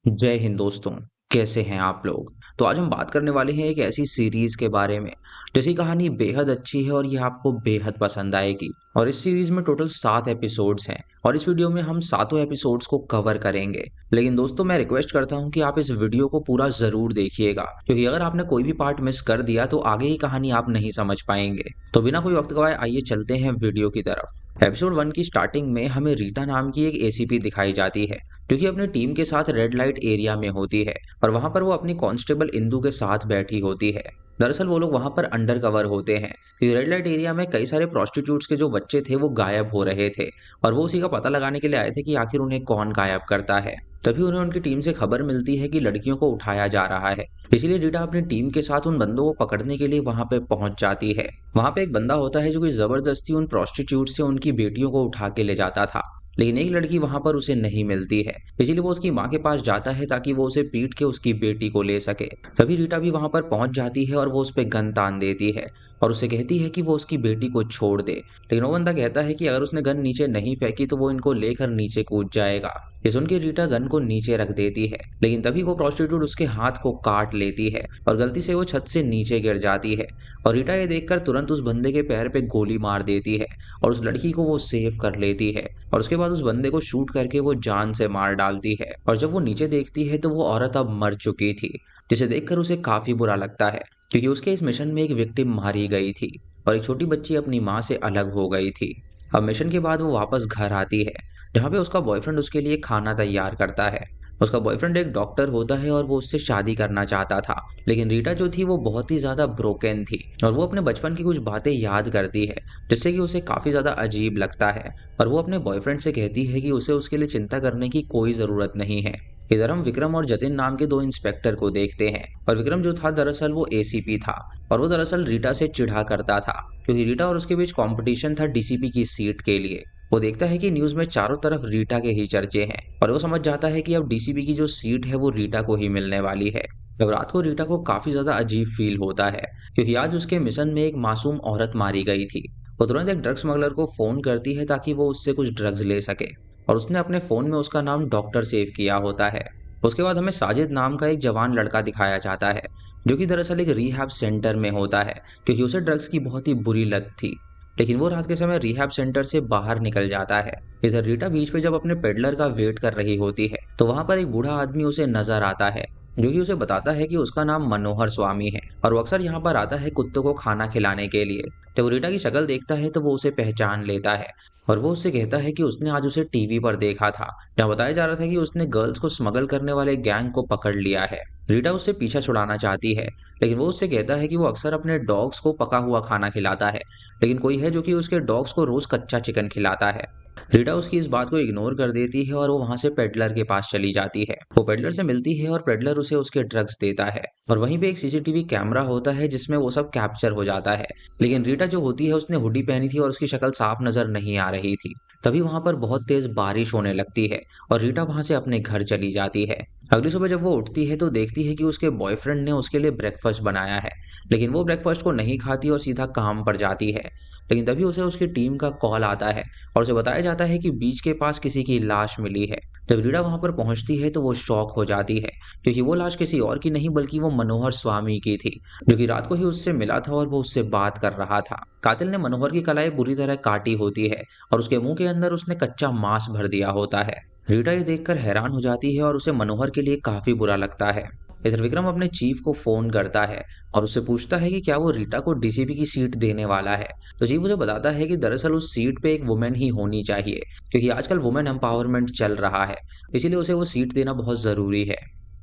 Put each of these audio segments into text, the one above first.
जय हिंद दोस्तों। कैसे हैं आप लोग। तो आज हम बात करने वाले हैं एक ऐसी सीरीज के बारे में जिसकी कहानी बेहद अच्छी है और ये आपको बेहद पसंद आएगी। और इस सीरीज में टोटल 7 एपिसोड्स हैं और इस वीडियो में हम सातों एपिसोड्स को कवर करेंगे। लेकिन दोस्तों मैं रिक्वेस्ट करता हूं कि आप इस वीडियो को पूरा जरूर देखिएगा, क्योंकि अगर आपने कोई भी पार्ट मिस कर दिया तो आगे की कहानी आप नहीं समझ पाएंगे। तो बिना कोई वक्त गवाए आइए चलते हैं वीडियो की तरफ। एपिसोड 1 की स्टार्टिंग में हमें रीटा नाम की एक एसीपी दिखाई जाती है जो कि अपनी टीम के साथ रेड लाइट एरिया में होती है और वहां पर वो अपनी कांस्टेबल इंदू के साथ बैठी होती है। दरअसल वो लोग वहां पर अंडर कवर होते हैं क्योंकि रेड लाइट एरिया में कई सारे प्रोस्टिट्यूट्स के जो बच्चे थे वो गायब हो रहे थे और वो उसी का पता लगाने के लिए आए थे कि आखिर उन्हें कौन गायब करता है। तभी उन्हें उनकी टीम से खबर मिलती है कि लड़कियों को उठाया जा रहा है। इसीलिए रीटा अपनी टीम के साथ उन बंदों को पकड़ने के लिए वहां पे पहुंच जाती है। वहां पे एक बंदा होता है जो कि जबरदस्ती उन प्रोस्टिट्यूट से उनकी बेटियों को उठा के ले जाता था, लेकिन एक लड़की वहां पर उसे नहीं मिलती है। इसीलिए वो उसकी माँ के पास जाता है ताकि वो उसे पीट के उसकी बेटी को ले सके। तभी रीटा भी वहां पर पहुंच जाती है और वो उस पर गन तान देती है और उसे कहती है कि वो उसकी बेटी को छोड़ दे। लेकिन वो बंदा कहता है कि अगर उसने गन नीचे नहीं फेंकी तो वो इनको लेकर नीचे कूद जाएगा। ये सुन के रीटा गन को नीचे रख देती है, लेकिन तभी वो प्रोस्टिट्यूट उसके हाथ को काट लेती है और गलती से वो छत से नीचे गिर जाती है। और रीटा ये देखकर तुरंत उस बंदे के पैर पे गोली मार देती है और उस लड़की को वो सेव कर लेती है और उसके बाद उस बंदे को शूट करके वो जान से मार डालती है। और जब वो नीचे देखती है तो वो औरत अब मर चुकी थी, जिसे देखकर उसे काफी बुरा लगता है क्योंकि उसके इस मिशन में एक विक्टिम मारी गई थी और एक छोटी बच्ची अपनी माँ से अलग हो गई थी। अब मिशन के बाद वो वापस घर आती है जहाँ पे उसका बॉयफ्रेंड उसके लिए खाना तैयार करता है। उसका बॉयफ्रेंड एक डॉक्टर होता है और वो उससे शादी करना चाहता था, लेकिन रीटा जो थी वो बहुत ही ज्यादा ब्रोकन थी और वो अपने बचपन की कुछ बातें याद करती है जिससे कि उसे काफी ज्यादा अजीब लगता है। और वो अपने बॉयफ्रेंड से कहती है कि उसे उसके लिए चिंता करने की कोई जरूरत नहीं है। इधर हम विक्रम और जतिन नाम के दो इंस्पेक्टर को देखते हैं और विक्रम जो था दरअसल वो एसीपी था और वो दरअसल रीटा से चिढ़ा करता था क्योंकि रीटा और उसके बीच कंपटीशन था डीसीपी की सीट के लिए। वो देखता है कि न्यूज में चारों तरफ रीटा के ही चर्चे हैं और वो समझ जाता है कि अब डीसीपी की जो सीट है वो रीटा को ही मिलने वाली है। जब रात को रीटा को काफी ज्यादा अजीब फील होता है क्योंकि आज उसके मिशन में एक मासूम औरत मारी गई थी। वो तुरंत एक ड्रग स्मगलर को फोन करती है ताकि वो उससे कुछ ड्रग्स ले सके और उसने अपने फोन में उसका नाम डॉक्टर सेव किया होता है। उसके बाद हमें साजिद नाम का एक जवान लड़का दिखाया जाता है जो कि दरअसल एक रिहैब सेंटर में होता है क्योंकि उसे ड्रग्स की बहुत ही बुरी लत थी। लेकिन वो रात के समय रिहैब सेंटर से बाहर निकल जाता है। इधर रीटा बीच पे जब अपने पेडलर का वेट कर रही होती है तो वहां पर एक बूढ़ा आदमी उसे नजर आता है जो कि उसे बताता है कि उसका नाम मनोहर स्वामी है और वो अक्सर यहाँ पर आता है कुत्तों को खाना खिलाने के लिए। जब वो रीटा की शक्ल देखता है तो वो उसे पहचान लेता है और वो उससे कहता है कि उसने आज उसे टीवी पर देखा था जहाँ बताया जा रहा था कि उसने गर्ल्स को स्मगल करने वाले गैंग को पकड़ लिया है। रीटा उससे पीछा छुड़ाना चाहती है, लेकिन वो उससे कहता है कि वो अक्सर अपने डॉग्स को पका हुआ खाना खिलाता है, लेकिन कोई है जो कि उसके डॉग्स को रोज कच्चा चिकन खिलाता है। रीटा उसकी इस बात को इग्नोर कर देती है और वो वहां से पेडलर के पास चली जाती है। वो पेडलर से मिलती है और पेडलर उसे उसके ड्रग्स देता है और वहीं पे एक सीसीटीवी कैमरा होता है जिसमें वो सब कैप्चर हो जाता है। लेकिन रीटा जो होती है उसने हुडी पहनी थी और उसकी शक्ल साफ नजर नहीं आ रही थी। तभी वहां पर बहुत तेज बारिश होने लगती है और रीटा वहां से अपने घर चली जाती है। अगली सुबह जब वो उठती है तो देखती है कि उसके बॉयफ्रेंड ने उसके लिए ब्रेकफास्ट बनाया है, लेकिन वो ब्रेकफास्ट को नहीं खाती और सीधा काम पर जाती है। लेकिन तभी उसे उसकी टीम का कॉल आता है और उसे बताया जाता है कि बीच के पास किसी की लाश मिली है। जब रीटा वहां पर पहुंचती है तो वो शॉक हो जाती है क्योंकि वो लाश किसी और की नहीं बल्कि वो मनोहर स्वामी की थी जो कि रात को ही उससे मिला था और वो उससे बात कर रहा था। कातिल ने मनोहर की कलाई बुरी तरह काटी होती है और उसके मुंह के अंदर उसने कच्चा मांस भर दिया होता है। रीटा ये देखकर हैरान हो जाती है और उसे मनोहर के लिए काफी बुरा लगता है। इधर विक्रम अपने चीफ को फोन करता है और उससे पूछता है कि क्या वो रीटा को डीसीपी की सीट देने वाला है। तो चीफ उसे बताता है कि दरअसल उस सीट पे एक वुमेन ही होनी चाहिए क्योंकि आजकल वुमेन एम्पावरमेंट चल रहा है, इसीलिए उसे वो सीट देना बहुत जरूरी है।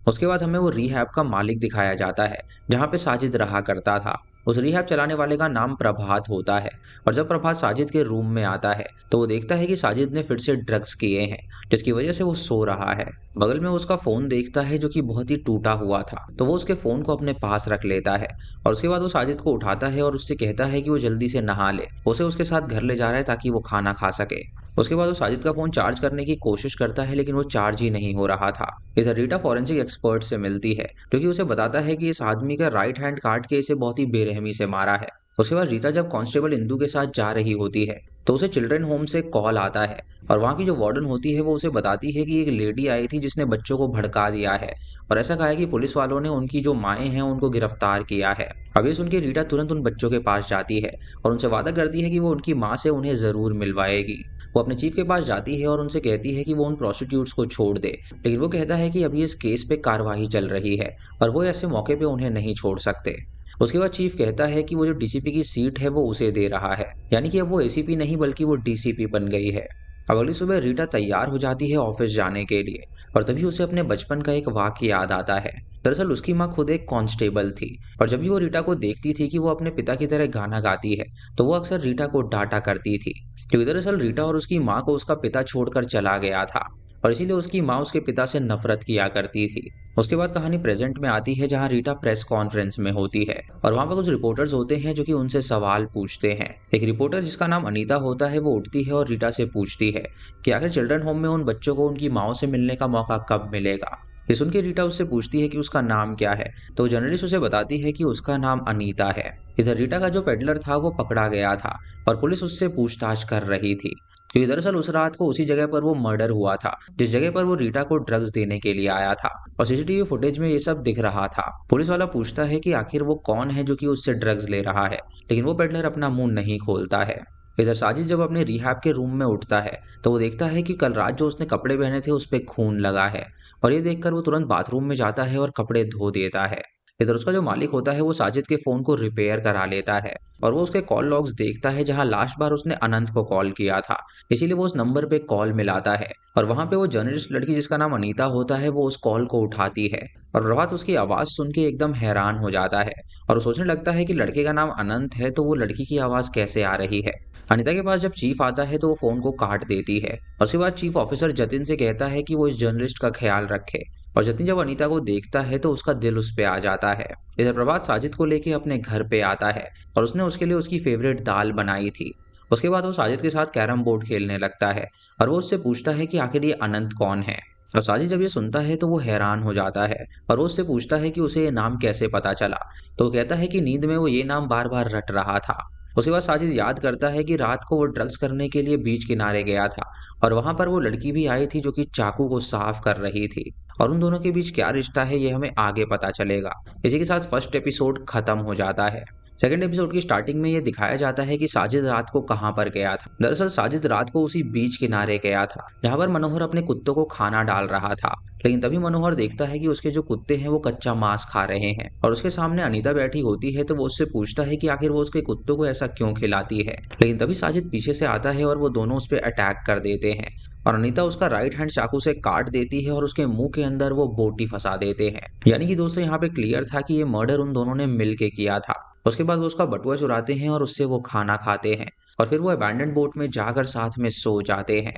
उसके बाद हमें वो रिहैब का मालिक दिखाया जाता है जहाँ पे साजिद रहा करता था। उस रिहैब चलाने वाले का नाम प्रभात होता है और जब प्रभात साजिद के रूम में आता है तो वो देखता है कि साजिद ने फिर से ड्रग्स किए हैं जिसकी वजह से वो सो रहा है। बगल में वो उसका फोन देखता है जो कि बहुत ही टूटा हुआ था, तो वो उसके फोन को अपने पास रख लेता है और उसके बाद वो साजिद को उठाता है और उससे कहता है कि वो जल्दी से नहा ले। उसे उसके साथ घर ले जा रहा है ताकि वो खाना खा सके। उसके बाद वो साजिद का फोन चार्ज करने की कोशिश करता है लेकिन वो चार्ज ही नहीं हो रहा था। इधर रीटा फॉरेंसिक एक्सपर्ट से मिलती है जो कि उसे बताता है कि इस आदमी का राइट हैंड काट के इसे बहुत ही बेरहमी से मारा है। उसके बाद रीता जब कांस्टेबल इंदू के साथ जा रही होती है तो उसे चिल्ड्रन होम से कॉल आता है और वहाँ की जो वार्डन होती है वो उसे बताती है कि एक लेडी आई थी जिसने बच्चों को भड़का दिया है और ऐसा कहा है कि पुलिस वालों ने उनकी जो माएँ हैं उनको गिरफ्तार किया है। अब ये सुन के रीटा तुरंत उन बच्चों के पास जाती है और उनसे वादा करती है कि वो उनकी माँ से उन्हें ज़रूर मिलवाएगी। वो अपने चीफ के पास जाती है और उनसे कहती है कि वो उन प्रोस्टिट्यूट्स को छोड़ दे, लेकिन वो कहता है कि अभी इस केस पे कार्रवाई चल रही है और वो ऐसे मौके पे उन्हें नहीं छोड़ सकते। उसके बाद चीफ कहता है कि वो जो डीसीपी की सीट है वो उसे दे रहा है, यानी कि अब वो एसीपी नहीं बल्कि वो डीसीपी बन गई है। अब अगली सुबह रीटा तैयार हो जाती है ऑफिस जाने के लिए और तभी उसे अपने बचपन का एक वाक्य याद आता है। दरअसल उसकी माँ खुद एक कांस्टेबल थी और जब भी वो रीटा को देखती थी कि वो अपने पिता की तरह गाना गाती है तो वो अक्सर रीटा को डांटा करती थी, क्योंकि दरअसल रीटा और उसकी माँ को उसका पिता छोड़कर चला गया था और इसीलिए उसकी माँ उसके पिता से नफरत किया करती थी। उसके बाद कहानी प्रेजेंट में आती है जहाँ रीटा प्रेस कॉन्फ्रेंस में होती है और वहाँ पर कुछ रिपोर्टर्स होते हैं जो कि उनसे सवाल पूछते हैं। एक रिपोर्टर जिसका नाम अनीता होता है वो उठती है और रीटा से पूछती है कि आखिर चिल्ड्रन होम में उन बच्चों को उनकी माओ से मिलने का मौका कब मिलेगा। ये सुन के रीटा उससे पूछती है कि उसका नाम क्या है, तो जर्नलिस्ट उसे बताती है कि उसका नाम अनीता है। इधर रीटा का जो पेडलर था वो पकड़ा गया था और पुलिस उससे पूछताछ कर रही थी, क्योंकि दरअसल उस रात को उसी जगह पर वो मर्डर हुआ था जिस जगह पर वो रीटा को ड्रग्स देने के लिए आया था और सीसीटीवी फुटेज में ये सब दिख रहा था। पुलिस वाला पूछता है कि आखिर वो कौन है जो कि उससे ड्रग्स ले रहा है, लेकिन वो पेडलर अपना मुंह नहीं खोलता है। इधर साजिद जब अपने रिहैब के रूम में उठता है तो वो देखता है कि कल रात जो उसने कपड़े पहने थे उस पे खून लगा है और ये देखकर वो तुरंत बाथरूम में जाता है और कपड़े धो देता है। इधर उसका जो मालिक होता है वो साजिद के फोन को रिपेयर करा लेता है और वो उसके कॉल लॉग्स देखता है जहां लास्ट बार उसने अनंत को कॉल किया था, इसीलिए वो उस नंबर पे कॉल मिलाता है और वहां पे वो जर्नलिस्ट लड़की जिसका नाम अनीता होता है वो उस कॉल को उठाती है और प्रभात उसकी आवाज सुन के एकदम हैरान हो जाता है और वो सोचने लगता है कि लड़के का नाम अनंत है तो वो लड़की की आवाज कैसे आ रही है। अनीता के पास जब चीफ आता है तो वो फोन को काट देती है और उसके बाद चीफ ऑफिसर जतिन से कहता है कि वो इस जर्नलिस्ट का ख्याल रखे और जतिन जब अनीता को देखता है तो उसका दिल उस पे आ जाता है। इधर प्रभात साजिद को लेके अपने घर पे आता है और उसने उसके लिए उसकी फेवरेट दाल बनाई थी। उसके बाद वो साजिद के साथ कैरम बोर्ड खेलने लगता है और वो उससे पूछता है कि आखिर ये अनंत कौन है। और साजिद जब ये सुनता है तो वो हैरान हो जाता है और वो उससे पूछता है कि उसे ये नाम कैसे पता चला, तो वो कहता है कि नींद में वो ये नाम बार बार रट रहा था। उसके बाद साजिद याद करता है कि रात को वो ड्रग्स करने के लिए बीच किनारे गया था और वहां पर वो लड़की भी आई थी जो कि चाकू को साफ कर रही थी और उन दोनों के बीच क्या रिश्ता है ये हमें आगे पता चलेगा। इसी के साथ फर्स्ट एपिसोड खत्म हो जाता है। सेकंड एपिसोड की स्टार्टिंग में ये दिखाया जाता है कि साजिद रात को कहां पर गया था। दरअसल साजिद रात को उसी बीच किनारे गया था जहां पर मनोहर अपने कुत्तों को खाना डाल रहा था, लेकिन तभी मनोहर देखता है कि उसके जो कुत्ते हैं वो कच्चा मांस खा रहे हैं और उसके सामने अनीता बैठी होती है तो वो उससे पूछता है कि आखिर वो उसके कुत्तों को ऐसा क्यों खिलाती है, लेकिन तभी साजिद पीछे से आता है और वो दोनों उस पर अटैक कर देते हैं और अनीता उसका राइट हैंड चाकू से काट देती है और उसके मुंह के अंदर वो बोटी फंसा देते हैं। यानी कि दोस्तों यहाँ पे क्लियर था कि ये मर्डर उन दोनों ने मिल के किया था। उसके बाद वो उसका बटुआ चुराते हैं और उससे वो खाना खाते हैं और फिर वो अबैंडन बोट में जाकर साथ में सो जाते हैं।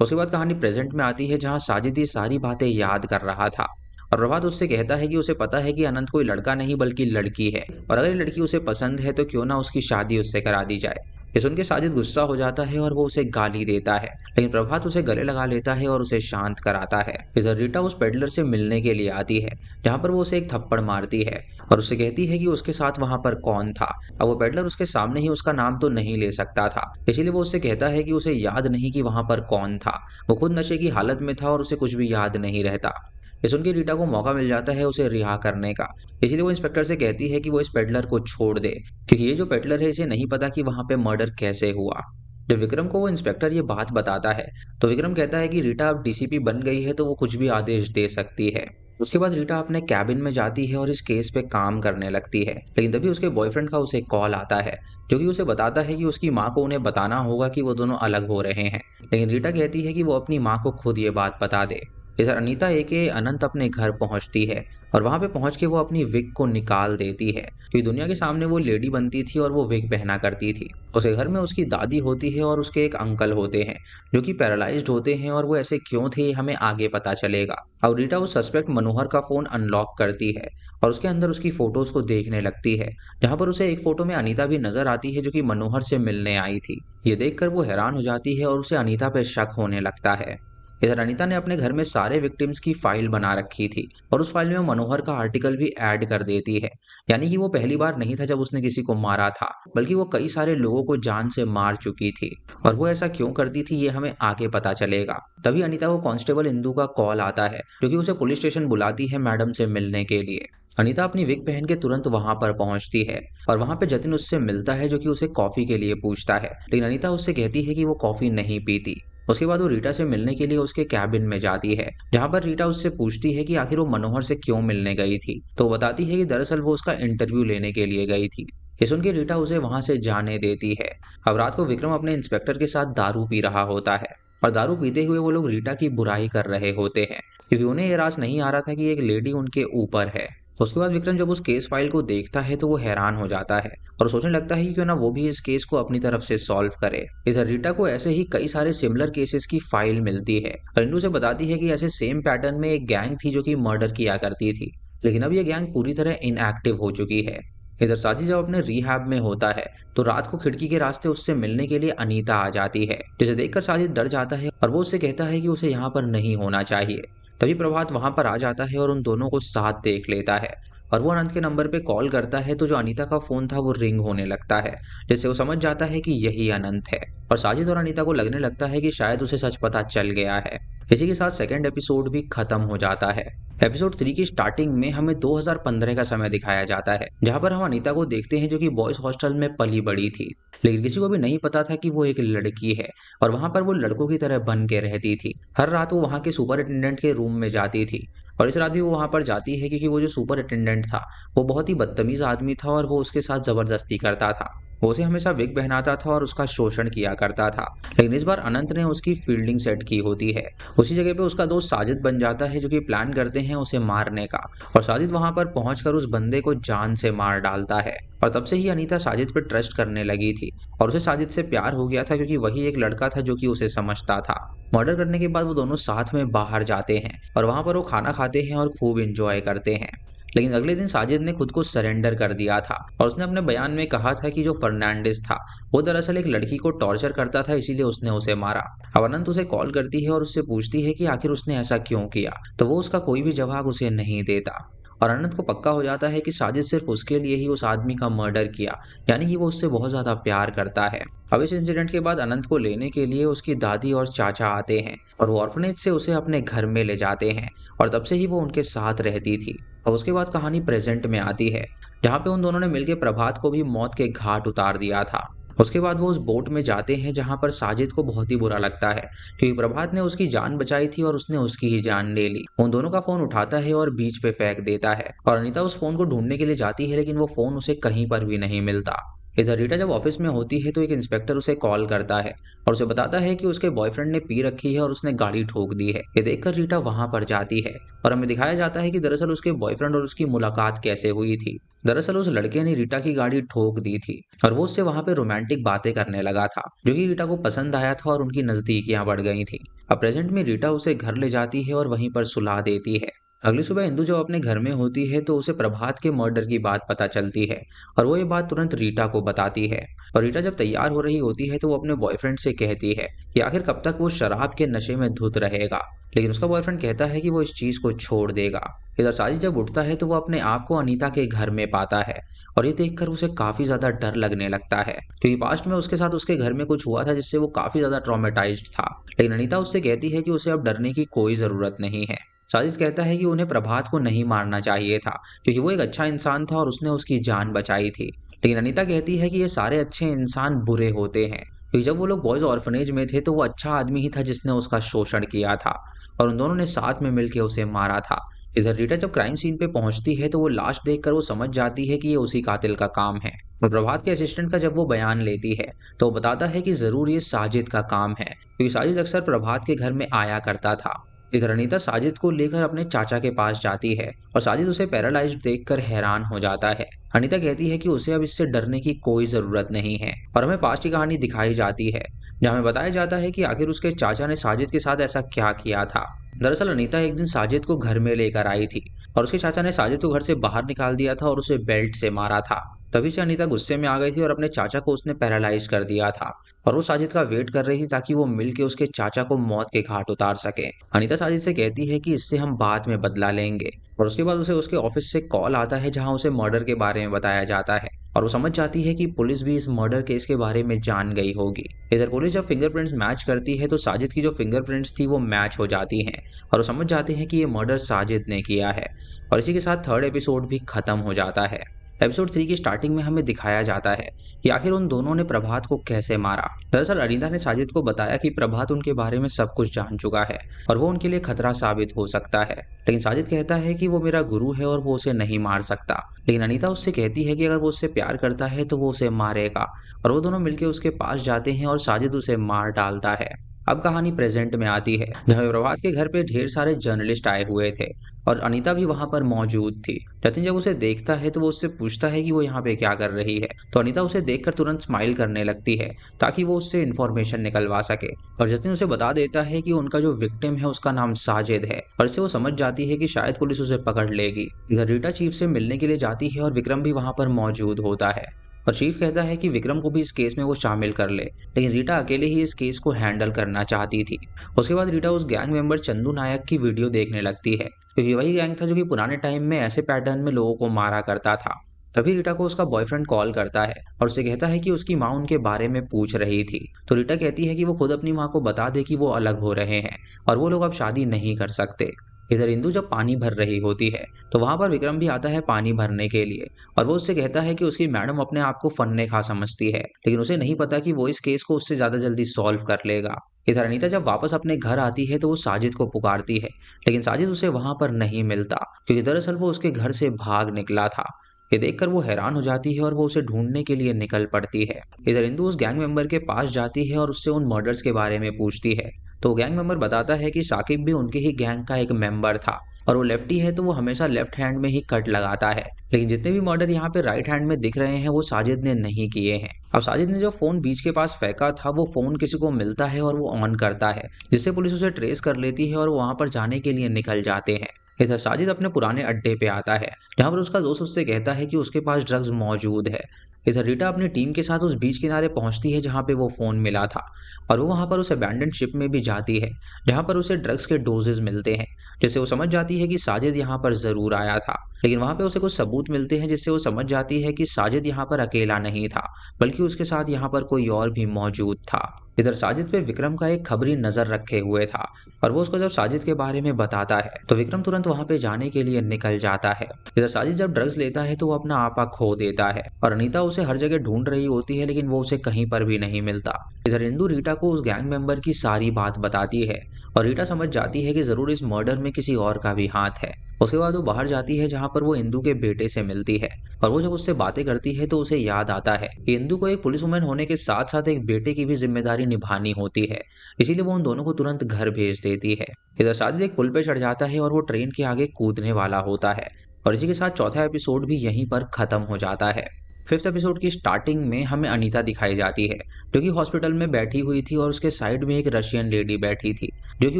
उसके बाद कहानी प्रेजेंट में आती है जहाँ साजिद ये सारी बातें याद कर रहा था और प्रभात उससे कहता है कि उसे पता है कि अनंत कोई लड़का नहीं बल्कि लड़की है और अगर ये लड़की उसे पसंद है तो क्यों ना उसकी शादी उससे करा दी जाए। ये सुन के साजिद गुस्सा हो जाता है और वो उसे गाली देता है, लेकिन प्रभात उसे गले लगा लेता है और उसे शांत कराता है। इधर रीटा उस पेडलर से मिलने के लिए आती है जहाँ पर वो उसे एक थप्पड़ मारती है और उससे कहती है कि उसके साथ वहां पर कौन था। अब वो पेडलर उसके सामने ही उसका नाम तो नहीं ले सकता था, इसीलिए वो उससे कहता है कि उसे याद नहीं कि वहां पर कौन था। वो खुद नशे की हालत में था और उसे कुछ भी याद नहीं रहता। ये सुन के रीटा को मौका मिल जाता है उसे रिहा करने का, इसीलिए वो इंस्पेक्टर से कहती है कि वो इस पेडलर को छोड़ दे, क्योंकि ये जो पेडलर है इसे नहीं पता कि वहां पे मर्डर कैसे हुआ। जब विक्रम को वो इंस्पेक्टर ये बात बताता है तो विक्रम कहता है कि रीटा अब डीसीपी बन गई है तो वो कुछ भी आदेश दे सकती है। उसके बाद रीटा अपने कैबिन में जाती है और इस केस पे काम करने लगती है, लेकिन तभी उसके बॉयफ्रेंड का उसे कॉल आता है जो कि उसे बताता है कि उसकी माँ को उन्हें बताना होगा कि वो दोनों अलग हो रहे हैं, लेकिन रीटा कहती है कि वो अपनी माँ को खुद ये बात बता दे। इधर अनीता एके अनंत अपने घर पहुंचती है और वहां पे पहुंच के वो अपनी विग को निकाल देती है, क्योंकि दुनिया के सामने वो लेडी बनती थी और वो विग पहना करती थी। उसके घर में उसकी दादी होती है और उसके एक अंकल होते हैं जो कि पैरालाइज्ड होते हैं और वो ऐसे क्यों थे हमें आगे पता चलेगा। अब रीटा उस सस्पेक्ट मनोहर का फोन अनलॉक करती है और उसके अंदर उसकी फोटोज को देखने लगती है, जहां पर उसे एक फोटो में अनीता भी नजर आती है जो कि मनोहर से मिलने आई थी। ये देखकर वो हैरान हो जाती है और उसे अनीता पे शक होने लगता है। इधर अनीता ने अपने घर में सारे विक्टिम्स की फाइल बना रखी थी और उस फाइल में वो मनोहर का आर्टिकल भी ऐड कर देती है। यानी कि वो पहली बार नहीं था जब उसने किसी को मारा था, बल्कि वो कई सारे लोगों को जान से मार चुकी थी। और वो ऐसा क्यों करती थी ये हमें आगे पता चलेगा। तभी अनीता को कांस्टेबल इंदु का कॉल आता है, जो कि उसे पुलिस स्टेशन बुलाती है मैडम से मिलने के लिए। अनीता अपनी विग पहन के तुरंत वहां पर पहुंचती है और वहां पे जतिन उससे मिलता है, जो कि उसे कॉफी के लिए पूछता है, लेकिन अनीता उससे कहती है कि वो कॉफी नहीं पीती। उसके बाद वो रीटा से मिलने के लिए उसके कैबिन में जाती है, जहां पर रीटा उससे पूछती है कि आखिर वो मनोहर से क्यों मिलने गई थी। तो वो बताती है कि दरअसल वो उसका इंटरव्यू लेने के लिए गई थी। ये सुन के रीटा उसे वहां से जाने देती है। अब रात को विक्रम अपने इंस्पेक्टर के साथ दारू पी रहा होता है और दारू पीते हुए वो लोग रीटा की बुराई कर रहे होते हैं, क्योंकि उन्हें ये राज नहीं आ रहा था कि एक लेडी उनके ऊपर है। उसके बाद विक्रम जब उस केस फाइल को देखता है तो वो हैरान हो जाता है और सोचने लगता है कि क्यों ना वो भी इस केस को अपनी तरफ से सॉल्व करे। इधर रीटा को ऐसे ही कई सारे सिमिलर केसेस की फाइल मिलती है और इंदु से बताती है कि ऐसे सेम पैटर्न में एक गैंग थी जो कि मर्डर किया करती थी, लेकिन अब ये गैंग पूरी तरह इनएक्टिव हो चुकी है। इधर साजिद जब अपने रिहैब में होता है तो रात को खिड़की के रास्ते उससे मिलने के लिए अनीता आ जाती है, जिसे देखकर साजिद डर जाता है और वो उससे कहता है कि उसे यहाँ पर नहीं होना चाहिए। तभी प्रभात वहां पर आ जाता है और उन दोनों को साथ देख लेता है और वो अनंत के नंबर पे कॉल करता है, तो जो अनीता का फोन था वो रिंग होने लगता है, जिससे वो समझ जाता है कि यही अनंत है। और साजिद और अनीता को लगने लगता है कि शायद उसे सच पता चल गया है। इसी के साथ सेकंड एपिसोड भी खत्म हो जाता है। एपिसोड 3 की स्टार्टिंग में हमें 2015 का समय दिखाया जाता है, जहां पर हम अनीता को देखते हैं जो कि बॉयज हॉस्टल में पली बड़ी थी, लेकिन किसी को भी नहीं पता था कि वो एक लड़की है और वहां पर वो लड़कों की तरह बन के रहती थी। हर रात वो वहां के सुपरिटेंडेंट के रूम में जाती थी और इस रात भी वो वहां पर जाती है, क्योंकि वो जो सुपरिटेंडेंट था वो बहुत ही बदतमीज आदमी था और वो उसके साथ जबरदस्ती करता था। वो उसे हमेशा विग पहनाता था और उसका शोषण किया करता था, लेकिन इस बार अनंत ने उसकी फील्डिंग सेट की होती है। उसी जगह पे उसका दोस्त साजिद बन जाता है, जो कि प्लान करते हैं उसे मारने का, और साजिद वहां पर पहुंचकर उस बंदे को जान से मार डालता है। और तब से ही अनीता साजिद पर ट्रस्ट करने लगी थी और उसे साजिद से प्यार हो गया था, क्योंकि वही एक लड़का था जो कि उसे समझता था। मर्डर करने के बाद वो दोनों साथ में बाहर जाते हैं और वहां पर वो खाना खाते हैं और खूब इंजॉय करते हैं। लेकिन अगले दिन साजिद ने खुद को सरेंडर कर दिया था और उसने अपने बयान में कहा था कि जो फर्नांडिस था वो दरअसल एक लड़की को टॉर्चर करता था, इसीलिए उसने उसे मारा। अब अनंत उसे कॉल करती है और उससे पूछती है कि आखिर उसने ऐसा क्यों किया, तो वो उसका कोई भी जवाब उसे नहीं देता। और अनंत को पक्का हो जाता है कि साजिद सिर्फ उसके लिए ही उस आदमी का मर्डर किया, यानी कि वो उससे बहुत ज्यादा प्यार करता है। अब इस इंसिडेंट के बाद अनंत को लेने के लिए उसकी दादी और चाचा आते हैं और वो ऑर्फनेज से उसे अपने घर में ले जाते हैं और तब से ही वो उनके साथ रहती थी। और उसके बाद कहानी प्रेजेंट में आती है, जहाँ पे उन दोनों ने मिलकर प्रभात को भी मौत के घाट उतार दिया था। उसके बाद वो उस बोट में जाते हैं जहां पर साजिद को बहुत ही बुरा लगता है, क्योंकि प्रभात ने उसकी जान बचाई थी और उसने उसकी ही जान ले ली। उन दोनों का फोन उठाता है और बीच पे फेंक देता है और अनीता उस फोन को ढूंढने के लिए जाती है, लेकिन वो फोन उसे कहीं पर भी नहीं मिलता। इधर रीटा जब ऑफिस में होती है तो एक इंस्पेक्टर उसे कॉल करता है और उसे बताता है कि उसके बॉयफ्रेंड ने पी रखी है और उसने गाड़ी ठोक दी है। ये देखकर रीटा वहां पर जाती है और हमें दिखाया जाता है कि दरअसल उसके बॉयफ्रेंड और उसकी मुलाकात कैसे हुई थी। दरअसल उस लड़के ने रीटा की गाड़ी ठोक दी थी और वो उससे वहां पे रोमांटिक बातें करने लगा था, जो कि रीटा को पसंद आया था और उनकी नजदीकियां बढ़ गई थी। अब प्रेजेंट में रीटा उसे घर ले जाती है और वहीं पर सुला देती है। अगली सुबह इंदु जब अपने घर में होती है तो उसे प्रभात के मर्डर की बात पता चलती है और वो ये बात तुरंत रीटा को बताती है। और रीटा जब तैयार हो रही होती है तो वो अपने बॉयफ्रेंड से कहती है कि आखिर कब तक वो शराब के नशे में धुत रहेगा, लेकिन उसका बॉयफ्रेंड कहता है कि वो इस चीज को छोड़ देगा। इधर साजिद जब उठता है तो वो अपने आप को अनीता के घर में पाता है और ये देखकर उसे काफी ज्यादा डर लगने लगता है, क्योंकि पास्ट में उसके साथ उसके घर में कुछ हुआ था जिससे वो काफी ज्यादा ट्रॉमेटाइज्ड था। लेकिन अनीता उससे कहती है कि उसे अब डरने की कोई जरूरत नहीं है। साजिद कहता है कि उन्हें प्रभात को नहीं मारना चाहिए था, क्योंकि वो एक अच्छा इंसान था और उसने उसकी जान बचाई थी। लेकिन अनीता कहती है कि ये सारे अच्छे इंसान बुरे होते हैं, क्योंकि जब वो लोग बॉयज ऑर्फनेज में थे तो वो अच्छा आदमी ही था जिसने उसका शोषण किया था और उन दोनों ने साथ में मिलकर उसे मारा था। इधर रीटा जब क्राइम सीन पे पहुंचती है तो वो लाश देखकर वो समझ जाती है कि ये उसी कातिल का काम है। और प्रभात के असिस्टेंट का जब वो बयान लेती है तो वो बताता है कि जरूर ये साजिद का काम है, क्योंकि साजिद अक्सर प्रभात के घर में आया करता था। इधर अनीता साजिद को लेकर अपने चाचा के पास जाती है और साजिद उसे पैरालाइज्ड देखकर हैरान हो जाता है। अनीता कहती है कि उसे अब इससे डरने की कोई जरूरत नहीं है और हमें पास्ट की कहानी दिखाई जाती है, जहाँ हमें बताया जाता है कि आखिर उसके चाचा ने साजिद के साथ ऐसा क्या किया था। दरअसल अनीता एक दिन साजिद को घर में लेकर आई थी और उसके चाचा ने साजिद को घर से बाहर निकाल दिया था और उसे बेल्ट से मारा था। तभी से अनीता गुस्से में आ गई थी और अपने चाचा को उसने पैरालाइज कर दिया था और वो साजिद का वेट कर रही थी ताकि वो मिलके उसके चाचा को मौत के घाट उतार सके। अनीता साजिद से कहती है कि इससे हम बाद में बदला लेंगे और उसके बाद उसे उसके ऑफिस से कॉल आता है जहां उसे मर्डर के बारे में बताया जाता है और वो समझ जाती है कि पुलिस भी इस मर्डर केस के बारे में जान गई होगी। इधर पुलिस जब फिंगरप्रिंट्स मैच करती है तो साजिद की जो फिंगरप्रिंट्स थी वो मैच हो जाती हैं और वो समझ जाते हैं कि ये मर्डर साजिद ने किया है और इसी के साथ थर्ड एपिसोड भी खत्म हो जाता है। एपिसोड 3 की स्टार्टिंग में हमें दिखाया जाता है कि आखिर उन दोनों ने प्रभात को कैसे मारा। दरअसल अनीता ने साजिद को बताया कि प्रभात उनके बारे में सब कुछ जान चुका है और वो उनके लिए खतरा साबित हो सकता है, लेकिन साजिद कहता है कि वो मेरा गुरु है और वो उसे नहीं मार सकता। लेकिन अनीता उससे कहती है कि अगर वो उससे प्यार करता है तो वो उसे मारेगा और वो दोनों मिलकर उसके पास जाते हैं और साजिद उसे मार डालता है। अब कहानी प्रेजेंट में आती है जहाँ प्रभात के घर पे ढेर सारे जर्नलिस्ट आए हुए थे और अनीता भी वहां पर मौजूद थी। जतिन जब उसे देखता है तो वो उससे पूछता है कि वो यहाँ पे क्या कर रही है, तो अनीता उसे देखकर तुरंत स्माइल करने लगती है ताकि वो उससे इन्फॉर्मेशन निकलवा सके और जतिन उसे बता देता है कि उनका जो विक्टिम है उसका नाम साजिद है और इससे वो समझ जाती है कि शायद पुलिस उसे पकड़ लेगी। इधर रीटा चीफ से मिलने के लिए जाती है और विक्रम भी वहां पर मौजूद होता है और चीफ कहता है कि विक्रम को भी इस केस में वो शामिल कर ले, लेकिन रीटा अकेले ही इस केस को हैंडल करना चाहती थी। उसके बाद रीटा उस गैंग मेंबर चंदू नायक की वीडियो देखने लगती है क्योंकि वही गैंग था जो कि पुराने टाइम में ऐसे पैटर्न में लोगों को मारा करता था। तभी रीटा को उसका बॉयफ्रेंड कॉल करता है और उसे कहता है कि उसकी माँ उनके बारे में पूछ रही थी। तो रीटा कहती है कि वो खुद अपनी माँ को बता दे कि वो अलग हो रहे हैं और वो लोग अब शादी नहीं कर सकते। इधर इंदु जब पानी भर रही होती है तो वहां पर विक्रम भी आता है पानी भरने के लिए और वो उससे कहता है कि उसकी मैडम अपने आप को फन्ने खा समझती है, लेकिन उसे नहीं पता कि वो इस केस को उससे ज्यादा जल्दी सॉल्व कर लेगा। इधर अनीता जब वापस अपने घर आती है तो वो साजिद को पुकारती है, लेकिन साजिद उसे वहां पर नहीं मिलता क्योंकि दरअसल वो उसके घर से भाग निकला था। ये देखकर वो हैरान हो जाती है और वो उसे ढूंढने के लिए निकल पड़ती है। इधर इंदु उस गैंग मेंबर के पास जाती है और उससे उन मर्डर्स के बारे में पूछती है तो गैंग मेंबर बताता है कि साकिब भी उनके ही गैंग का एक मेंबर था और वो लेफ्टी है तो वो हमेशा लेफ्ट हैंड में ही कट लगाता है, लेकिन जितने भी मर्डर यहाँ पे राइट हैंड में दिख रहे हैं वो साजिद ने नहीं किए हैं। अब साजिद ने जो फोन बीच के पास फेंका था वो फोन किसी को मिलता है और वो ऑन करता है जिससे पुलिस उसे ट्रेस कर लेती है और वो वहां पर जाने के लिए निकल जाते हैं। इधर साजिद अपने पुराने अड्डे पे आता है जहाँ पर उसका दोस्त उससे कहता है कि उसके पास ड्रग्स मौजूद है। इधर रीटा अपनी टीम के साथ उस बीच किनारे पहुंचती है जहाँ पे वो फोन मिला था और वो वहां पर उस अबैंडन शिप में भी जाती है जहाँ पर उसे ड्रग्स के डोजेज मिलते हैं, जिससे वो समझ जाती है कि साजिद यहाँ पर जरूर आया था। लेकिन वहां पे उसे कुछ सबूत मिलते हैं जिससे वो समझ जाती है कि साजिद यहाँ पर अकेला नहीं था बल्कि उसके साथ यहाँ पर कोई और भी मौजूद था। इधर साजिद पे विक्रम का एक खबरी नजर रखे हुए था और वो उसको जब साजिद के बारे में बताता है तो विक्रम तुरंत वहां पे जाने के लिए निकल जाता है। इधर साजिद जब ड्रग्स लेता है तो वो अपना आपा खो देता है और अनीता उसे हर जगह ढूंढ रही होती है लेकिन वो उसे कहीं पर भी नहीं मिलता। इधर इंदु रीटा को उस गैंग मेंबर की सारी बात बताती है और रीटा समझ जाती है कि जरूर इस मर्डर में किसी और का भी हाथ है। उसके बाद वो बाहर जाती है जहाँ पर वो इंदु के बेटे से मिलती है और वो जब उससे बातें करती है तो उसे याद आता है कि इंदु को एक पुलिस वुमेन होने के साथ साथ एक बेटे की भी जिम्मेदारी निभानी होती है, इसीलिए वो उन दोनों को तुरंत घर भेज देती है। इधर साजिद एक पुल पे चढ़ जाता है और वो ट्रेन के आगे कूदने वाला होता है और इसी के साथ चौथा एपिसोड भी यहीं पर खत्म हो जाता है। फिफ्थ एपिसोड की स्टार्टिंग में हमें अनीता दिखाई जाती है जो कि हॉस्पिटल में बैठी हुई थी और उसके साइड में एक रशियन लेडी बैठी थी जो कि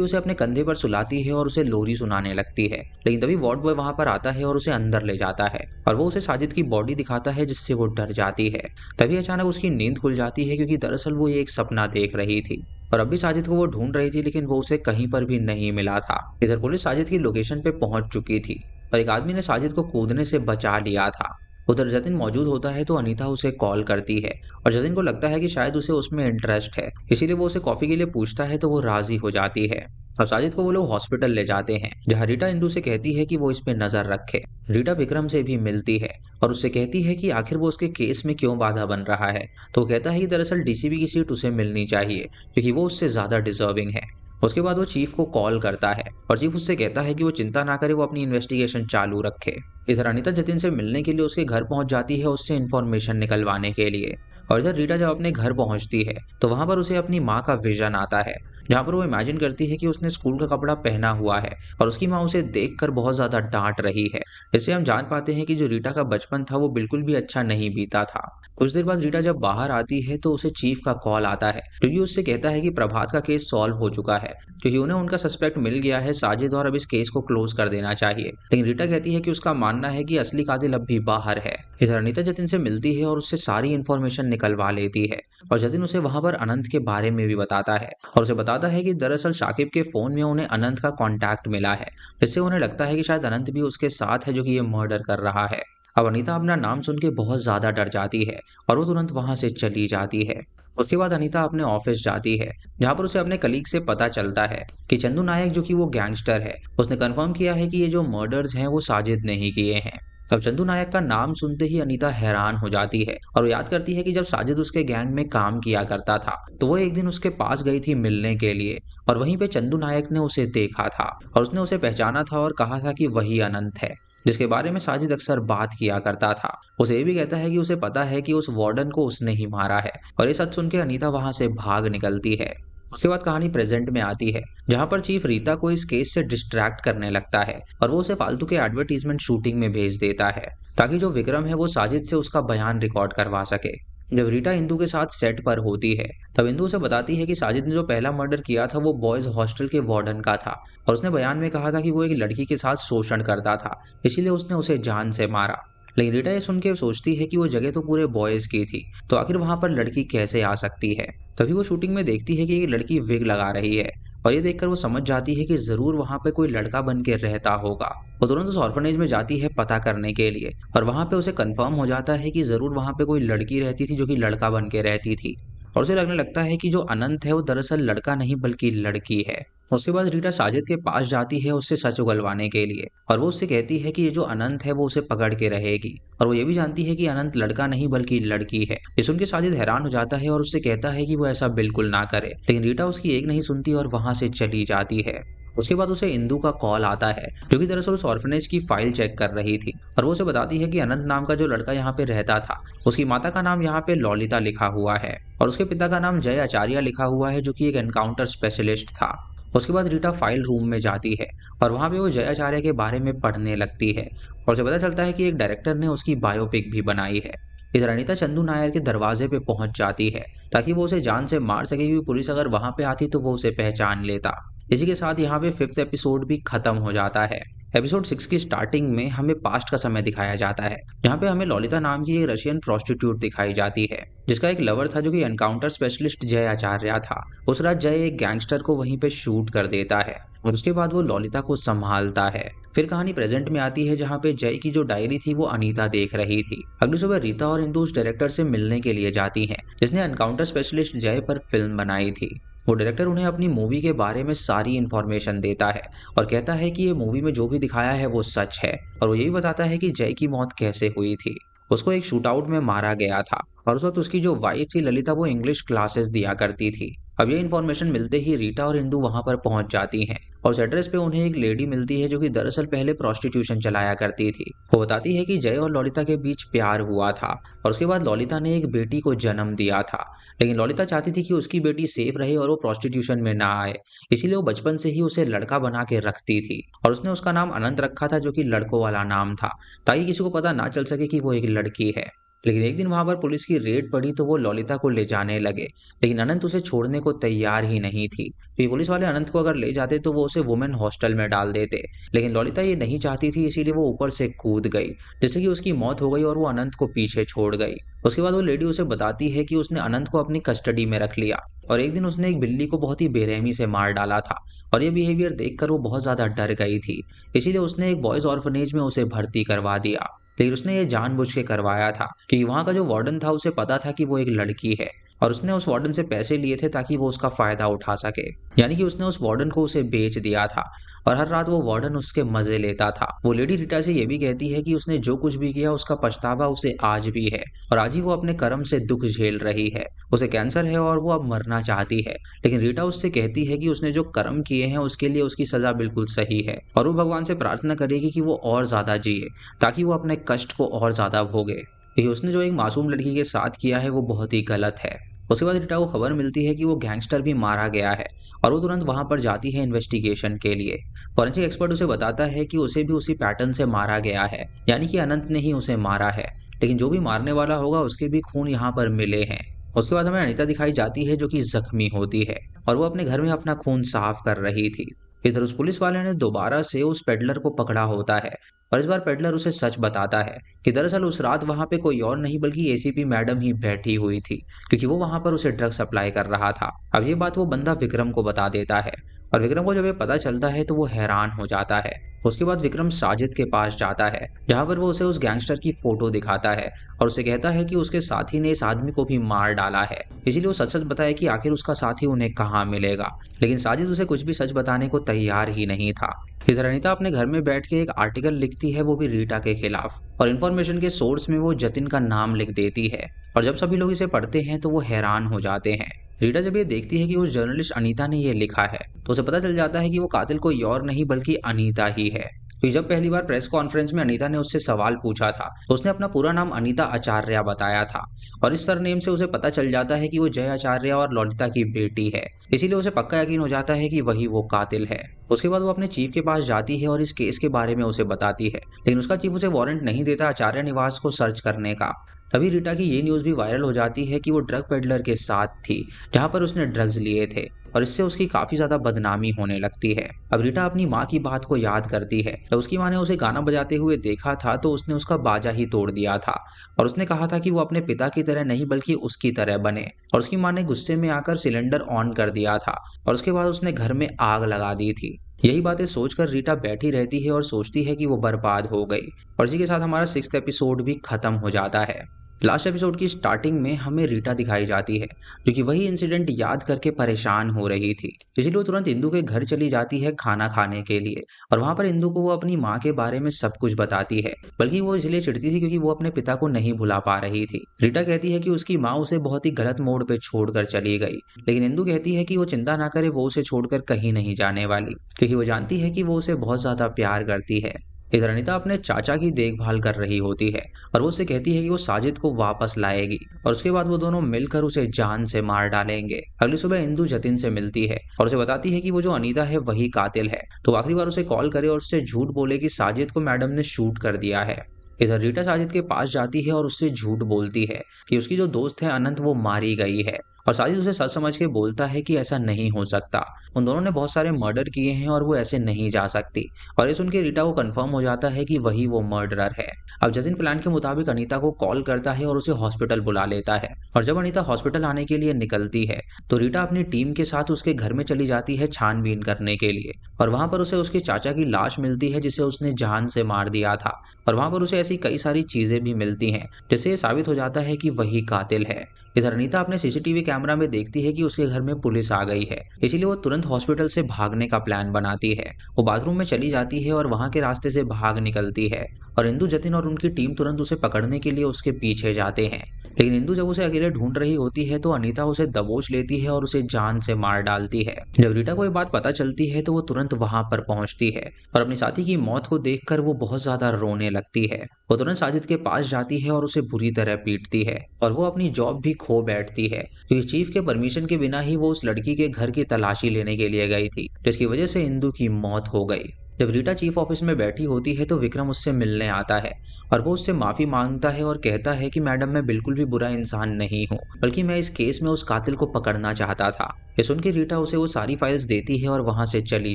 उसे अपने कंधे पर सुलाती है और उसे लोरी सुनाने लगती है। लेकिन तभी वार्ड बॉय वहां पर आता है और उसे अंदर ले जाता है और वो उसे साजिद की बॉडी दिखाता है जिससे वो डर जाती है। तभी अचानक उसकी नींद खुल जाती है क्योंकि दरअसल वो एक सपना देख रही थी और अभी साजिद को वो ढूंढ रही थी लेकिन वो उसे कहीं पर भी नहीं मिला था। इधर पुलिस साजिद की लोकेशन पे पहुंच चुकी थी और एक आदमी ने साजिद को कूदने से बचा लिया था। उधर जतिन मौजूद होता है तो अनीता उसे कॉल करती है और जतिन को लगता है कि शायद उसे उसमें इंटरेस्ट है, इसीलिए वो उसे कॉफी के लिए पूछता है तो वो राजी हो जाती है और साजिद को वो लोग हॉस्पिटल ले जाते हैं जहाँ रीटा इंदु से कहती है कि वो इस पे नजर रखे। रीटा विक्रम से भी मिलती है और उससे कहती है कि आखिर वो उसके केस में क्यों बाधा बन रहा है, तो वो कहता है कि दरअसल डीसीपी की सीट उसे मिलनी चाहिए क्योंकि वो उससे ज्यादा डिजर्विंग है। उसके बाद वो चीफ को कॉल करता है और चीफ उससे कहता है कि वो चिंता ना करे, वो अपनी इन्वेस्टिगेशन चालू रखे। इधर अनीता जतिन से मिलने के लिए उसके घर पहुंच जाती है उससे इन्फॉर्मेशन निकलवाने के लिए और इधर रीटा जब अपने घर पहुंचती है तो वहां पर उसे अपनी माँ का विजन आता है जहाँ पर वो इमेजिन करती है कि उसने स्कूल का कपड़ा पहना हुआ है और उसकी माँ उसे देखकर बहुत ज्यादा डांट रही है। इससे हम जान पाते हैं कि जो रीटा का बचपन था वो बिल्कुल भी अच्छा नहीं बीता था। कुछ देर बाद रीटा जब बाहर आती है तो उसे चीफ का कॉल आता है, क्योंकि उससे कहता है कि प्रभात का केस सॉल्व हो चुका है, क्योंकि उन्हें उनका सस्पेक्ट मिल गया है साजिद, और अब इस केस को क्लोज कर देना चाहिए। लेकिन रीटा कहती है कि उसका मानना है कि असली कातिल अब भी बाहर है। इधर अनीता जतिन से मिलती है और उससे सारी इन्फॉर्मेशन निकलवा लेती है, और जतिन उसे वहां पर अनंत के बारे में भी बताता है और उसे बताता है कि दरअसल शाकिब के फोन में उन्हें अनंत का कॉन्टैक्ट मिला है, जिससे उन्हें लगता है कि शायद अनंत भी उसके साथ है जो कि ये मर्डर कर रहा है। अब अनीता अपना नाम सुन के बहुत ज्यादा डर जाती है और वो तुरंत वहां से चली जाती है। उसके बाद अनीता अपने ऑफिस जाती है, जहां पर उसे अपने कलीग से पता चलता है कि चंदू नायक जो कि वो गैंगस्टर है, उसने कंफर्म किया है कि ये जो मर्डर्स हैं वो साजिद ने ही किए हैं। तब चंदू नायक का नाम सुनते ही अनीता हैरान हो जाती है और वो याद करती है कि जब साजिद उसके गैंग में काम किया करता था तो वो एक दिन उसके पास गई थी मिलने के लिए, और वहीं पे चंदू नायक ने उसे देखा था और उसने उसे पहचाना था और कहा था कि वही अनंत है जिसके बारे में साजिद अक्सर बात किया करता था। उसे ये भी कहता है कि उसे पता है कि उस वार्डन को उसने ही मारा है, और ये सच सुन के अनीता वहां से भाग निकलती है। उसके बाद कहानी प्रेजेंट में आती है, जहां पर चीफ रीता को इस केस से डिस्ट्रैक्ट करने लगता है और वो उसे फालतू के एडवर्टीजमेंट शूटिंग में भेज देता है, ताकि जो विक्रम है वो साजिद से उसका बयान रिकॉर्ड करवा सके। जब रीटा इंदू के साथ सेट पर होती है तब इंदू उसे बताती है कि साजिद ने जो पहला मर्डर किया था वो बॉयज हॉस्टल के वार्डन का था, और उसने बयान में कहा था कि वो एक लड़की के साथ शोषण करता था, इसीलिए उसने उसे जान से मारा। लेकिन रीटा ये सुन के सोचती है कि वो जगह तो पूरे बॉयज की थी, तो आखिर वहां पर लड़की कैसे आ सकती है। तभी वो शूटिंग में देखती है कि एक लड़की विग लगा रही है, और ये देखकर वो समझ जाती है कि जरूर वहां पे कोई लड़का बन के रहता होगा। वो तुरंत उस ऑर्फनेज में जाती है पता करने के लिए, और वहां पे उसे कंफर्म हो जाता है कि जरूर वहां पे कोई लड़की रहती थी जो कि लड़का बन के रहती थी, और उसे लगने लगता है कि जो अनंत है वो दरअसल लड़का नहीं बल्कि लड़की है। उसके बाद रीटा साजिद के पास जाती है उससे सच उगलवाने के लिए, और वो उससे कहती है कि ये जो अनंत है वो उसे पकड़ के रहेगी, और वो ये भी जानती है कि अनंत लड़का नहीं बल्कि लड़की है। ये सुन के साजिद हैरान हो जाता है और उससे कहता है कि वो ऐसा बिल्कुल ना करे, लेकिन रीटा उसकी एक नहीं सुनती और वहां से चली जाती है। उसके बाद उसे इंदू का कॉल आता है, जो कि दरअसल उस ऑर्फनेज की फाइल चेक कर रही थी, और वो उसे बताती है कि अनंत नाम का जो लड़का यहाँ पे रहता था उसकी माता का नाम यहाँ पे ललिता लिखा हुआ है, और उसके पिता का नाम जय आचार्य लिखा हुआ है जो कि एक एनकाउंटर स्पेशलिस्ट था। उसके बाद रीटा फाइल रूम में जाती है और वहां पे वो जय आचार्य के बारे में पढ़ने लगती है, और उसे पता चलता है कि एक डायरेक्टर ने उसकी बायोपिक भी बनाई है। इधर अनीता चंदू नायर के दरवाजे पे पहुंच जाती है ताकि वो उसे जान से मार सके, क्योंकि पुलिस अगर वहां पे आती तो वो उसे पहचान लेता। इसी के साथ यहाँ पे 5th एपिसोड भी खत्म हो जाता है। एपिसोड 6 की स्टार्टिंग में हमें पास्ट का समय दिखाया जाता है, जहाँ पे हमें ललिता नाम की एक रशियन प्रोस्टिट्यूट दिखाई जाती है, जिसका एक लवर था जो कि एनकाउंटर स्पेशलिस्ट जय आचार्य था। उस रात जय एक गैंगस्टर को वहीं पे शूट कर देता है, और उसके बाद वो ललिता को संभालता है। फिर कहानी प्रेजेंट में आती है, जहाँ पे जय की जो डायरी थी वो अनीता देख रही थी। अगली सुबह रीता और इंदु उस डायरेक्टर से मिलने के लिए जाती हैं जिसने एनकाउंटर स्पेशलिस्ट जय पर फिल्म बनाई थी। वो डायरेक्टर उन्हें अपनी मूवी के बारे में सारी इन्फॉर्मेशन देता है और कहता है कि ये मूवी में जो भी दिखाया है वो सच है, और वो यही बताता है कि जय की मौत कैसे हुई थी। उसको एक शूटआउट में मारा गया था, और उस वक्त उसकी जो वाइफ थी ललिता वो इंग्लिश क्लासेस दिया करती थी। अब ये इन्फॉर्मेशन मिलते ही रीटा और इंदु वहां पर पहुंच जाती हैं, और उस एड्रेस पे उन्हें एक लेडी मिलती है जो कि दरअसल पहले प्रोस्टिट्यूशन चलाया करती थी। वो बताती है कि जय और ललिता के बीच प्यार हुआ था, और उसके बाद ललिता ने एक बेटी को जन्म दिया था, लेकिन ललिता चाहती थी कि उसकी बेटी सेफ रहे और वो प्रोस्टिट्यूशन में ना आए, इसीलिए वो बचपन से ही उसे लड़का बना के रखती थी, और उसने उसका नाम अनंत रखा था जो कि लड़कों वाला नाम था, ताकि किसी को पता ना चल सके कि वो एक लड़की है। लेकिन एक दिन वहां पर पुलिस की रेड पड़ी तो वो ललिता को ले जाने लगे, लेकिन अनंत उसे छोड़ने को तैयार ही नहीं थी, क्योंकि पुलिस वाले अनंत को अगर ले जाते तो वो उसे वुमेन हॉस्टल में डाल देते। लेकिन ललिता ये नहीं चाहती थी, इसीलिए वो ऊपर से कूद गई, जिससे कि उसकी मौत हो गई और वो अनंत को पीछे छोड़ गई। उसके बाद वो लेडी उसे बताती है कि उसने अनंत को अपनी कस्टडी में रख लिया, और एक दिन उसने एक बिल्ली को बहुत ही बेरहमी से मार डाला था, और ये बिहेवियर देखकर वो बहुत ज्यादा डर गई थी, इसीलिए उसने एक बॉयज ऑर्फनेज में उसे भर्ती करवा दिया। लेकिन उसने ये जानबूझ के करवाया था कि वहां का जो वार्डन था उसे पता था कि वो एक लड़की है, और उसने उस वार्डन से पैसे लिए थे ताकि वो उसका फायदा उठा सके। यानी कि उसने उस वार्डन को उसे बेच दिया था, और हर रात वो वार्डन उसके मजे लेता था। वो लेडी रीटा से ये भी कहती है कि उसने जो कुछ भी किया उसका पछतावा उसे आज भी है, और आज ही वो अपने कर्म से दुख झेल रही है। उसे कैंसर है और वो अब मरना चाहती है, लेकिन रीटा उससे कहती है कि उसने जो कर्म किए हैं उसके लिए उसकी सजा बिल्कुल सही है, और वो भगवान से प्रार्थना करेगी कि वो और ज्यादा जिए ताकि वो अपने कष्ट को और ज्यादा भोगे, क्योंकि उसने जो एक मासूम लड़की के साथ किया है वो बहुत ही गलत है। उसके बाद रीटा को खबर मिलती है कि वो गैंगस्टर भी मारा गया है और वो तुरंत वहां पर जाती है इन्वेस्टिगेशन के लिए। फॉरेंसिक एक्सपर्ट उसे बताता है कि उसे भी उसी पैटर्न से मारा गया है, यानी कि अनंत ने ही उसे मारा है, लेकिन जो भी मारने वाला होगा उसके भी खून यहाँ पर मिले हैं। उसके बाद हमें अनीता दिखाई जाती है जो कि जख्मी होती है और वो अपने घर में अपना खून साफ कर रही थी। इधर उस पुलिस वाले ने दोबारा से उस पेडलर को पकड़ा होता है और इस बार पेडलर उसे सच बताता है कि दरअसल उस रात वहां पे कोई और नहीं बल्कि एसीपी मैडम ही बैठी हुई थी, क्योंकि वो वहां पर उसे ड्रग सप्लाई कर रहा था। अब ये बात वो बंदा विक्रम को बता देता है और विक्रम को जब ये पता चलता है तो वो हैरान हो जाता है। उसके बाद विक्रम साजिद के पास जाता है जहां पर वो उसे उस गैंगस्टर की फोटो दिखाता है और उसे कहता है कि उसके साथी ने इस आदमी को भी मार डाला है, इसीलिए वो सच सच बताए कि आखिर उसका साथी उन्हें कहाँ मिलेगा। लेकिन साजिद उसे कुछ भी सच बताने को तैयार ही नहीं था। इधर अनीता अपने घर में बैठ के एक आर्टिकल लिखती है, वो भी रीटा के खिलाफ, और इन्फॉर्मेशन के सोर्स में वो जतिन का नाम लिख देती है। और जब सभी लोग इसे पढ़ते हैं तो वो हैरान हो जाते हैं। रीटा जब ये देखती है कि उस जर्नलिस्ट अनीता ने ये लिखा है तो उसे पता चल जाता है कि वो कातिल कोई और नहीं बल्कि अनीता ही है। तो जब पहली बार प्रेस कॉन्फ्रेंस में अनीता ने उससे सवाल पूछा था तो उसने अपना पूरा नाम अनीता आचार्य बताया था और इस सरनेम से उसे पता चल जाता है कि वो जय आचार्य और ललिता की बेटी है, इसीलिए उसे पक्का यकीन हो जाता है कि वही वो कातिल है। उसके बाद वो अपने चीफ के पास जाती है और इस केस के बारे में उसे बताती है, लेकिन उसका चीफ उसे वारंट नहीं देता आचार्य निवास को सर्च करने का। तभी रीटा की ये न्यूज भी वायरल हो जाती है कि वो ड्रग पेडलर के साथ थी जहां पर उसने ड्रग्स लिए थे और इससे उसकी काफी ज्यादा बदनामी होने लगती है। अब रीटा अपनी माँ की बात को याद करती है। जब उसकी माँ ने उसे गाना बजाते हुए देखा था तो उसने उसका बाजा ही तोड़ दिया था और उसने कहा था कि वो अपने पिता की तरह नहीं बल्कि उसकी तरह बने, और उसकी माँ ने गुस्से में आकर सिलेंडर ऑन कर दिया था और उसके बाद उसने घर में आग लगा दी थी। यही बातें सोचकर रीटा बैठी रहती है और सोचती है कि वो बर्बाद हो गई। और इसी के साथ हमारा 6th एपिसोड भी खत्म हो जाता है। लास्ट एपिसोड की स्टार्टिंग में हमें रीटा दिखाई जाती है जो कि वही इंसिडेंट याद करके परेशान हो रही थी, इसलिए वो तुरंत इंदु के घर चली जाती है खाना खाने के लिए। और वहां पर इंदु को वो अपनी माँ के बारे में सब कुछ बताती है, बल्कि वो इसलिए चिढ़ती थी क्योंकि वो अपने पिता को नहीं भुला पा रही थी। रीटा कहती है कि उसकी माँ उसे बहुत ही गलत मोड़ पे छोड़कर चली गई, लेकिन इंदु कहती है कि वो चिंता ना करे, वो उसे छोड़कर कहीं नहीं जाने वाली, क्योंकि वो जानती है कि वो उसे बहुत ज्यादा प्यार करती है। इधर अनीता अपने चाचा की देखभाल कर रही होती है और वो उसे कहती है कि वो साजिद को वापस लाएगी और उसके बाद वो दोनों मिलकर उसे जान से मार डालेंगे। अगली सुबह इंदु जतिन से मिलती है और उसे बताती है कि वो जो अनीता है वही कातिल है, तो आखिरी बार उसे कॉल करे और उससे झूठ बोले कि साजिद को मैडम ने शूट कर दिया है। इधर रीटा साजिद के पास जाती है और उससे झूठ बोलती है कि उसकी जो दोस्त है अनंत वो मारी गई है, और साजिद उसे सच समझ के बोलता है कि ऐसा नहीं हो सकता, उन दोनों ने बहुत सारे मर्डर किए हैं और वो ऐसे नहीं जा सकती। और ये सुन के रीटा को कंफर्म हो जाता है कि वही वो मर्डरर है। अब जतिन प्लान के मुताबिक अनीता को कॉल करता है और उसे हॉस्पिटल बुला लेता है, और जब अनीता हॉस्पिटल आने के लिए निकलती है तो रीटा अपनी टीम के साथ उसके घर में चली जाती है छानबीन करने के लिए, और वहां पर उसे उसके चाचा की लाश मिलती है जिसे उसने जान से मार दिया था, और वहां पर उसे ऐसी कई सारी चीजें भी मिलती हैं जिससे ये साबित हो जाता है कि वही कातिल है। इधर अनीता अपने सीसीटीवी कैमरा में देखती है कि उसके घर में पुलिस आ गई है, इसीलिए वो तुरंत हॉस्पिटल से भागने का प्लान बनाती है। वो बाथरूम में चली जाती है और वहां के रास्ते से भाग निकलती है, और इंदु जतिन और उनकी टीम तुरंत उसे पकड़ने के लिए उसके पीछे जाते हैं। लेकिन इंदु जब उसे अकेले ढूंढ रही होती है तो अनीता उसे दबोच लेती है और उसे जान से मार डालती है। जब रीटा को ये बात पता चलती है तो वो तुरंत वहां पर पहुंचती है और अपनी साथी की मौत को देखकर वो बहुत ज्यादा रोने लगती है। वो तुरंत साजिद के पास जाती है और उसे बुरी तरह पीटती है, और वो अपनी जॉब भी खो बैठती है क्योंकि चीफ के परमिशन के बिना ही वो उस लड़की के घर की तलाशी लेने के लिए गई थी, जिसकी वजह से इंदु की मौत हो गई। जब रीटा चीफ ऑफिस में बैठी होती है तो विक्रम उससे मिलने आता है और वो उससे माफी मांगता है और कहता है कि मैडम मैं बिल्कुल भी बुरा इंसान नहीं हूँ, बल्कि मैं इस केस में उस कातिल को पकड़ना चाहता था। ये सुन के रीटा उसे वो सारी फाइल्स देती है और वहां से चली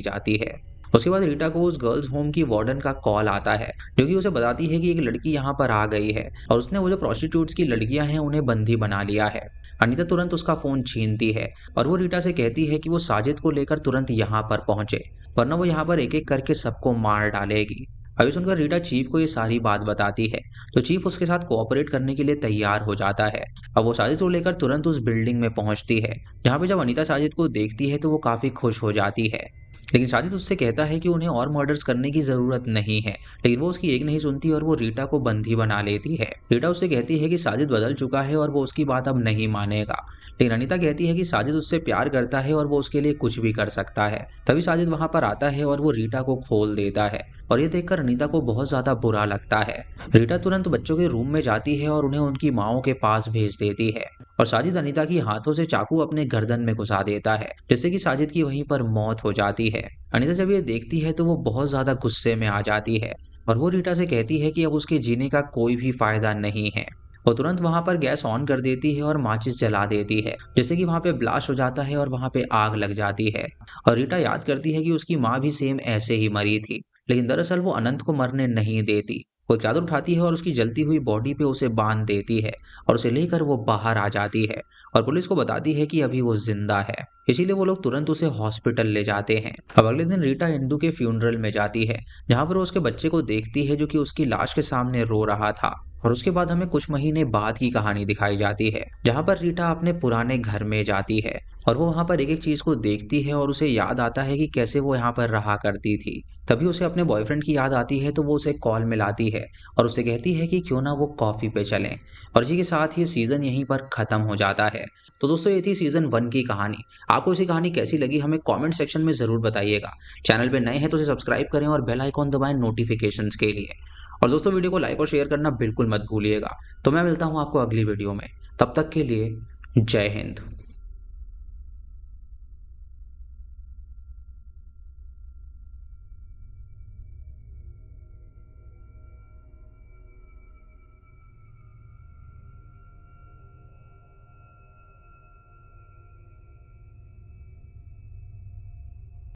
जाती है। उसके बाद रीटा को उस गर्ल्स होम की वार्डन का कॉल आता है जो कि उसे बताती है कि एक लड़की यहाँ पर आ गई है और उसने वो जो प्रोस्टिट्यूट्स की लड़कियां हैं उन्हें बंदी बना लिया है। अनीता तुरंत उसका फोन छीनती है और वो रीटा से कहती है कि वो साजिद को लेकर तुरंत यहाँ पर पहुंचे, वरना वो यहाँ पर एक एक करके सबको मार डालेगी। अभी सुनकर रीटा चीफ को ये सारी बात बताती है तो चीफ उसके साथ कोऑपरेट करने के लिए तैयार हो जाता है। अब वो साजिद को लेकर तुरंत उस बिल्डिंग में पहुंचती है जहाँ पे जब अनीता साजिद को देखती है तो वो काफी खुश हो जाती है, लेकिन साजिद उससे कहता है कि उन्हें और मर्डर्स करने की जरूरत नहीं है, लेकिन वो उसकी एक नहीं सुनती और वो रीटा को बंदी बना लेती है। रीटा उससे कहती है कि साजिद बदल चुका है और वो उसकी बात अब नहीं मानेगा, लेकिन अनीता कहती है कि साजिद उससे प्यार करता है और वो उसके लिए कुछ भी कर सकता है। तभी साजिद वहां पर आता है और वो रीटा को खोल देता है और ये देखकर अनीता को बहुत ज्यादा बुरा लगता है। रीटा तुरंत बच्चों के रूम में जाती है और उन्हें उनकी माओ के पास भेज देती है और साजिद अनीता की हाथों से चाकू अपने गर्दन में घुसा देता है, जिससे कि साजिद की वहीं पर मौत हो जाती है। अनीता जब ये देखती है तो वो बहुत ज्यादा गुस्से में आ जाती है और वो रीटा से कहती है कि अब उसके जीने का कोई भी फायदा नहीं है। वो तुरंत वहां पर गैस ऑन कर देती है और माचिस जला देती है, जिससे कि वहां पे ब्लास्ट हो जाता है और वहां पे आग लग जाती है। और रीटा याद करती है कि उसकी माँ भी सेम ऐसे ही मरी थी, लेकिन दरअसल वो अनंत को मरने नहीं देती। वो एक चादर उठाती है और उसकी जलती हुई बॉडी पे उसे बांध देती है और उसे लेकर वो बाहर आ जाती है और पुलिस को बताती है कि अभी वो जिंदा है। इसीलिए वो लोग तुरंत उसे हॉस्पिटल ले जाते हैं। अब अगले दिन रीटा इंदू के फ्यूनरल में जाती है, जहां पर वो उसके बच्चे को देखती है जो कि उसकी लाश के सामने रो रहा था। और उसके बाद हमें कुछ महीने बाद की कहानी दिखाई जाती है, जहां पर रीटा अपने पुराने घर में जाती है और वो वहां पर एक एक चीज को देखती है और उसे याद आता है कि कैसे वो यहाँ पर रहा करती थी। तभी उसे अपने बॉयफ्रेंड की याद आती है, तो वो उसे कॉल मिलाती है और उसे कहती है कि क्यों ना वो कॉफी पे चलें। और इसी के साथ ये सीजन यहीं पर खत्म हो जाता है। तो दोस्तों, ये थी सीजन 1 की कहानी। आपको इसी कहानी कैसी लगी हमें कमेंट सेक्शन में जरूर बताइएगा। चैनल पे नए हैं तो इसे सब्सक्राइब करें और बेल आइकॉन दबाएं नोटिफिकेशंस के लिए। और दोस्तों, वीडियो को लाइक और शेयर करना बिल्कुल मत भूलिएगा। तो मैं मिलता हूँ आपको अगली वीडियो में, तब तक के लिए जय हिंद।